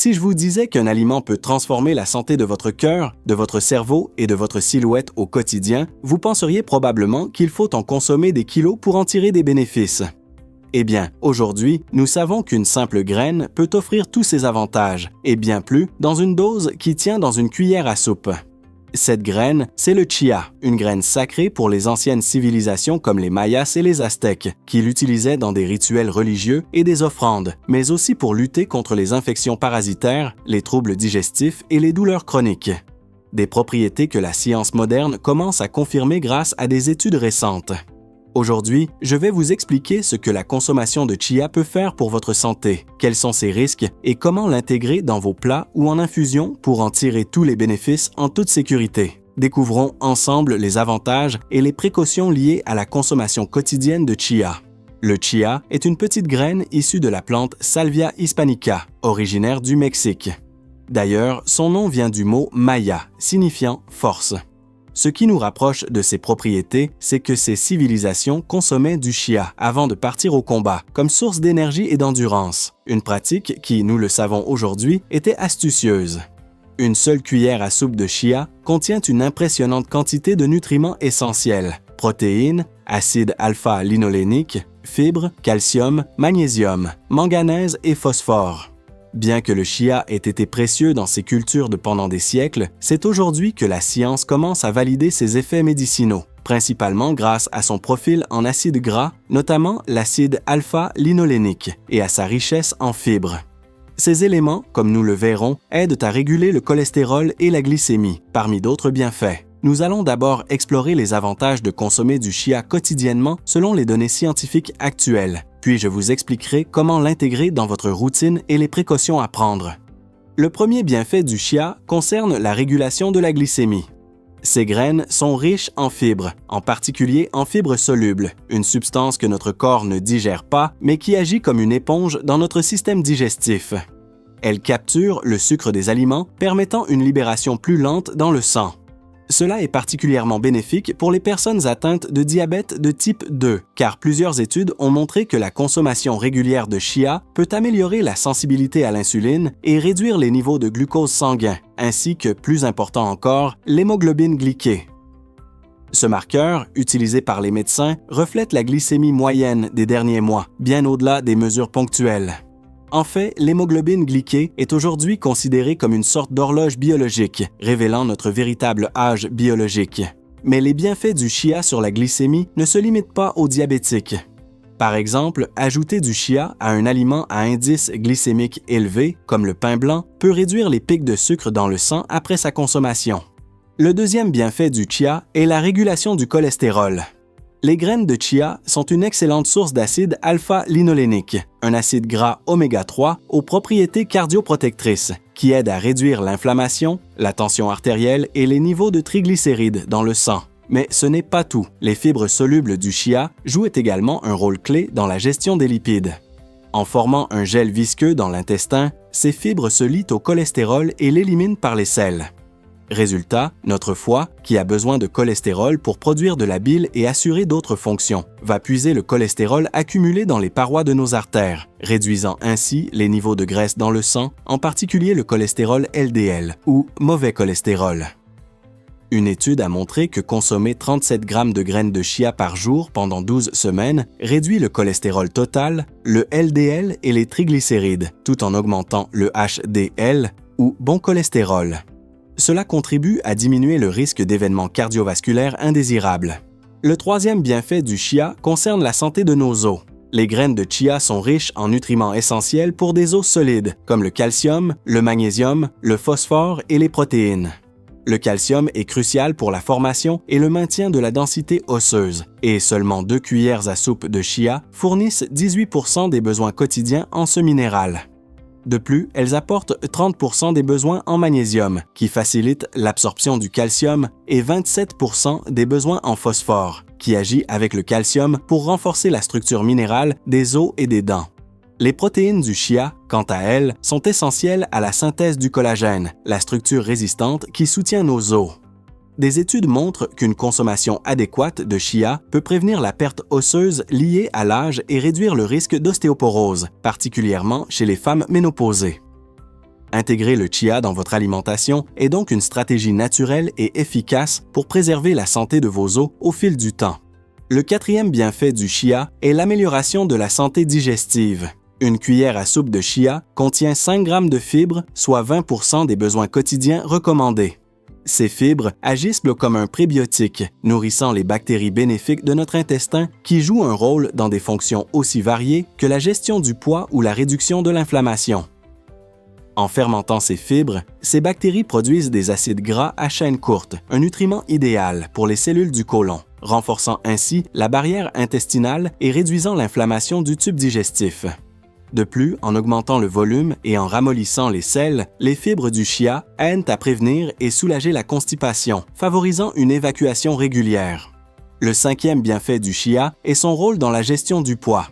Si je vous disais qu'un aliment peut transformer la santé de votre cœur, de votre cerveau et de votre silhouette au quotidien, vous penseriez probablement qu'il faut en consommer des kilos pour en tirer des bénéfices. Eh bien, aujourd'hui, nous savons qu'une simple graine peut offrir tous ces avantages, et bien plus, dans une dose qui tient dans une cuillère à soupe. Cette graine, c'est le chia, une graine sacrée pour les anciennes civilisations comme les Mayas et les Aztèques, qui l'utilisaient dans des rituels religieux et des offrandes, mais aussi pour lutter contre les infections parasitaires, les troubles digestifs et les douleurs chroniques. Des propriétés que la science moderne commence à confirmer grâce à des études récentes. Aujourd'hui, je vais vous expliquer ce que la consommation de chia peut faire pour votre santé, quels sont ses risques et comment l'intégrer dans vos plats ou en infusion pour en tirer tous les bénéfices en toute sécurité. Découvrons ensemble les avantages et les précautions liées à la consommation quotidienne de chia. Le chia est une petite graine issue de la plante Salvia hispanica, originaire du Mexique. D'ailleurs, son nom vient du mot maya, signifiant force. Ce qui nous rapproche de ses propriétés, c'est que ces civilisations consommaient du chia avant de partir au combat, comme source d'énergie et d'endurance, une pratique qui, nous le savons aujourd'hui, était astucieuse. Une seule cuillère à soupe de chia contient une impressionnante quantité de nutriments essentiels, protéines, acide alpha-linolénique, fibres, calcium, magnésium, manganèse et phosphore. Bien que le chia ait été précieux dans ces cultures pendant des siècles, c'est aujourd'hui que la science commence à valider ses effets médicinaux, principalement grâce à son profil en acides gras, notamment l'acide alpha-linolénique, et à sa richesse en fibres. Ces éléments, comme nous le verrons, aident à réguler le cholestérol et la glycémie, parmi d'autres bienfaits. Nous allons d'abord explorer les avantages de consommer du chia quotidiennement selon les données scientifiques actuelles. Puis je vous expliquerai comment l'intégrer dans votre routine et les précautions à prendre. Le premier bienfait du chia concerne la régulation de la glycémie. Ces graines sont riches en fibres, en particulier en fibres solubles, une substance que notre corps ne digère pas, mais qui agit comme une éponge dans notre système digestif. Elles capturent le sucre des aliments, permettant une libération plus lente dans le sang. Cela est particulièrement bénéfique pour les personnes atteintes de diabète de type 2, car plusieurs études ont montré que la consommation régulière de chia peut améliorer la sensibilité à l'insuline et réduire les niveaux de glucose sanguin, ainsi que, plus important encore, l'hémoglobine glyquée. Ce marqueur, utilisé par les médecins, reflète la glycémie moyenne des derniers mois, bien au-delà des mesures ponctuelles. En fait, l'hémoglobine glyquée est aujourd'hui considérée comme une sorte d'horloge biologique, révélant notre véritable âge biologique. Mais les bienfaits du chia sur la glycémie ne se limitent pas aux diabétiques. Par exemple, ajouter du chia à un aliment à indice glycémique élevé, comme le pain blanc, peut réduire les pics de sucre dans le sang après sa consommation. Le deuxième bienfait du chia est la régulation du cholestérol. Les graines de chia sont une excellente source d'acide alpha-linolénique, un acide gras oméga 3 aux propriétés cardioprotectrices, qui aide à réduire l'inflammation, la tension artérielle et les niveaux de triglycérides dans le sang. Mais ce n'est pas tout. Les fibres solubles du chia jouent également un rôle clé dans la gestion des lipides. En formant un gel visqueux dans l'intestin, ces fibres se lient au cholestérol et l'éliminent par les selles. Résultat, notre foie, qui a besoin de cholestérol pour produire de la bile et assurer d'autres fonctions, va puiser le cholestérol accumulé dans les parois de nos artères, réduisant ainsi les niveaux de graisse dans le sang, en particulier le cholestérol LDL, ou mauvais cholestérol. Une étude a montré que consommer 37 grammes de graines de chia par jour pendant 12 semaines réduit le cholestérol total, le LDL et les triglycérides, tout en augmentant le HDL, ou bon cholestérol. Cela contribue à diminuer le risque d'événements cardiovasculaires indésirables. Le troisième bienfait du chia concerne la santé de nos os. Les graines de chia sont riches en nutriments essentiels pour des os solides, comme le calcium, le magnésium, le phosphore et les protéines. Le calcium est crucial pour la formation et le maintien de la densité osseuse, et seulement 2 cuillères à soupe de chia fournissent 18% des besoins quotidiens en ce minéral. De plus, elles apportent 30% des besoins en magnésium, qui facilite l'absorption du calcium, et 27% des besoins en phosphore, qui agit avec le calcium pour renforcer la structure minérale des os et des dents. Les protéines du chia, quant à elles, sont essentielles à la synthèse du collagène, la structure résistante qui soutient nos os. Des études montrent qu'une consommation adéquate de chia peut prévenir la perte osseuse liée à l'âge et réduire le risque d'ostéoporose, particulièrement chez les femmes ménopausées. Intégrer le chia dans votre alimentation est donc une stratégie naturelle et efficace pour préserver la santé de vos os au fil du temps. Le quatrième bienfait du chia est l'amélioration de la santé digestive. Une cuillère à soupe de chia contient 5 grammes de fibres, soit 20% des besoins quotidiens recommandés. Ces fibres agissent comme un prébiotique, nourrissant les bactéries bénéfiques de notre intestin qui jouent un rôle dans des fonctions aussi variées que la gestion du poids ou la réduction de l'inflammation. En fermentant ces fibres, ces bactéries produisent des acides gras à chaîne courte, un nutriment idéal pour les cellules du côlon, renforçant ainsi la barrière intestinale et réduisant l'inflammation du tube digestif. De plus, en augmentant le volume et en ramollissant les selles, les fibres du chia aident à prévenir et soulager la constipation, favorisant une évacuation régulière. Le cinquième bienfait du chia est son rôle dans la gestion du poids.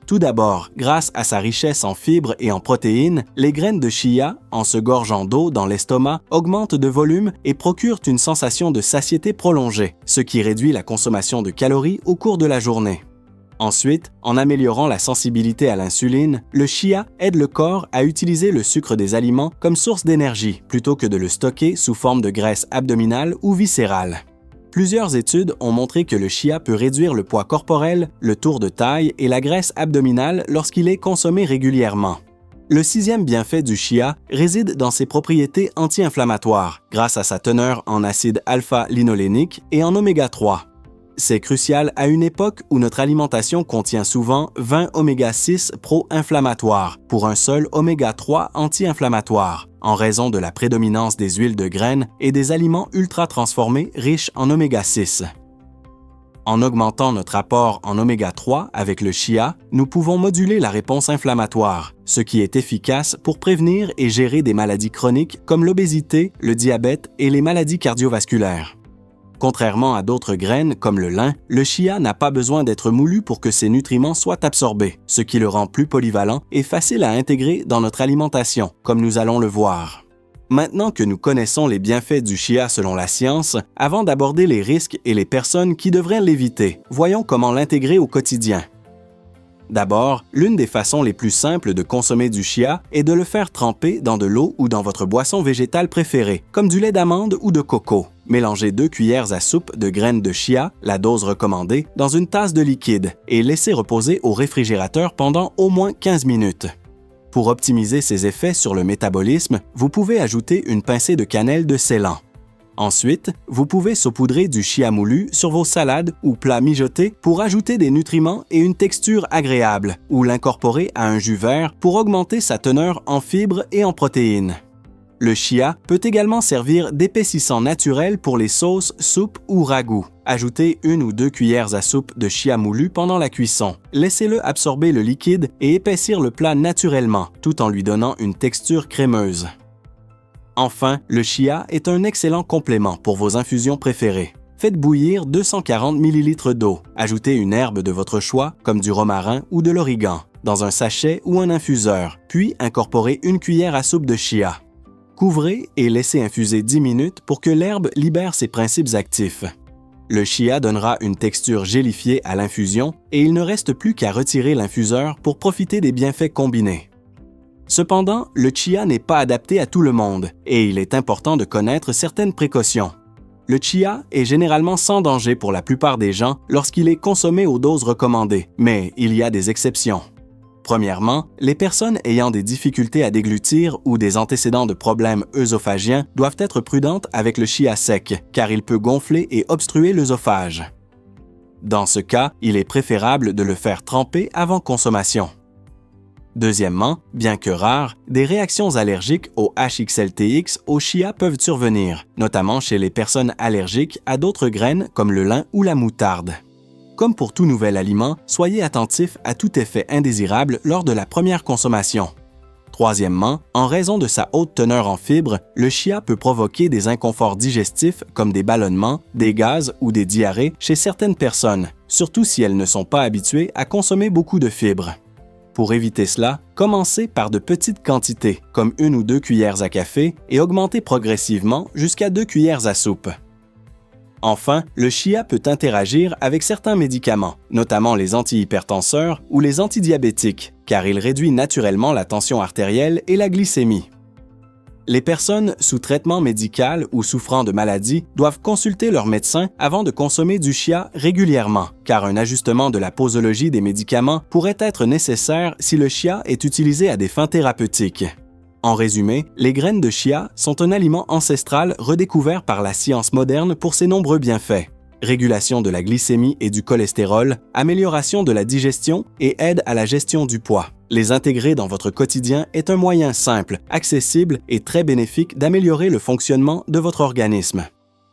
Tout d'abord, grâce à sa richesse en fibres et en protéines, les graines de chia, en se gorgeant d'eau dans l'estomac, augmentent de volume et procurent une sensation de satiété prolongée, ce qui réduit la consommation de calories au cours de la journée. Ensuite, en améliorant la sensibilité à l'insuline, le chia aide le corps à utiliser le sucre des aliments comme source d'énergie plutôt que de le stocker sous forme de graisse abdominale ou viscérale. Plusieurs études ont montré que le chia peut réduire le poids corporel, le tour de taille et la graisse abdominale lorsqu'il est consommé régulièrement. Le sixième bienfait du chia réside dans ses propriétés anti-inflammatoires, grâce à sa teneur en acide alpha-linolénique et en oméga 3. C'est crucial à une époque où notre alimentation contient souvent 20 oméga-6 pro-inflammatoires pour un seul oméga 3 anti-inflammatoire, en raison de la prédominance des huiles de graines et des aliments ultra-transformés riches en oméga 6. En augmentant notre apport en oméga 3 avec le chia, nous pouvons moduler la réponse inflammatoire, ce qui est efficace pour prévenir et gérer des maladies chroniques comme l'obésité, le diabète et les maladies cardiovasculaires. Contrairement à d'autres graines comme le lin, le chia n'a pas besoin d'être moulu pour que ses nutriments soient absorbés, ce qui le rend plus polyvalent et facile à intégrer dans notre alimentation, comme nous allons le voir. Maintenant que nous connaissons les bienfaits du chia selon la science, avant d'aborder les risques et les personnes qui devraient l'éviter, voyons comment l'intégrer au quotidien. D'abord, l'une des façons les plus simples de consommer du chia est de le faire tremper dans de l'eau ou dans votre boisson végétale préférée, comme du lait d'amande ou de coco. Mélangez 2 cuillères à soupe de graines de chia, la dose recommandée, dans une tasse de liquide et laissez reposer au réfrigérateur pendant au moins 15 minutes. Pour optimiser ses effets sur le métabolisme, vous pouvez ajouter une pincée de cannelle de Ceylan. Ensuite, vous pouvez saupoudrer du chia moulu sur vos salades ou plats mijotés pour ajouter des nutriments et une texture agréable, ou l'incorporer à un jus vert pour augmenter sa teneur en fibres et en protéines. Le chia peut également servir d'épaississant naturel pour les sauces, soupes ou ragoûts. Ajoutez 1 ou 2 cuillères à soupe de chia moulu pendant la cuisson. Laissez-le absorber le liquide et épaissir le plat naturellement, tout en lui donnant une texture crémeuse. Enfin, le chia est un excellent complément pour vos infusions préférées. Faites bouillir 240 ml d'eau. Ajoutez une herbe de votre choix, comme du romarin ou de l'origan, dans un sachet ou un infuseur, puis incorporez 1 cuillère à soupe de chia. Couvrez et laissez infuser 10 minutes pour que l'herbe libère ses principes actifs. Le chia donnera une texture gélifiée à l'infusion et il ne reste plus qu'à retirer l'infuseur pour profiter des bienfaits combinés. Cependant, le chia n'est pas adapté à tout le monde et il est important de connaître certaines précautions. Le chia est généralement sans danger pour la plupart des gens lorsqu'il est consommé aux doses recommandées, mais il y a des exceptions. Premièrement, les personnes ayant des difficultés à déglutir ou des antécédents de problèmes œsophagiens doivent être prudentes avec le chia sec, car il peut gonfler et obstruer l'œsophage. Dans ce cas, il est préférable de le faire tremper avant consommation. Deuxièmement, bien que rares, des réactions allergiques au HXLTX au chia peuvent survenir, notamment chez les personnes allergiques à d'autres graines comme le lin ou la moutarde. Comme pour tout nouvel aliment, soyez attentif à tout effet indésirable lors de la première consommation. Troisièmement, en raison de sa haute teneur en fibres, le chia peut provoquer des inconforts digestifs comme des ballonnements, des gaz ou des diarrhées chez certaines personnes, surtout si elles ne sont pas habituées à consommer beaucoup de fibres. Pour éviter cela, commencez par de petites quantités, comme 1 ou 2 cuillères à café, et augmentez progressivement jusqu'à 2 cuillères à soupe. Enfin, le chia peut interagir avec certains médicaments, notamment les antihypertenseurs ou les antidiabétiques, car il réduit naturellement la tension artérielle et la glycémie. Les personnes sous traitement médical ou souffrant de maladies doivent consulter leur médecin avant de consommer du chia régulièrement, car un ajustement de la posologie des médicaments pourrait être nécessaire si le chia est utilisé à des fins thérapeutiques. En résumé, les graines de chia sont un aliment ancestral redécouvert par la science moderne pour ses nombreux bienfaits. Régulation de la glycémie et du cholestérol, amélioration de la digestion et aide à la gestion du poids. Les intégrer dans votre quotidien est un moyen simple, accessible et très bénéfique d'améliorer le fonctionnement de votre organisme.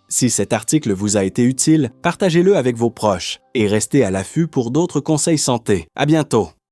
Si cet article vous a été utile, partagez-le avec vos proches et restez à l'affût pour d'autres conseils santé. À bientôt!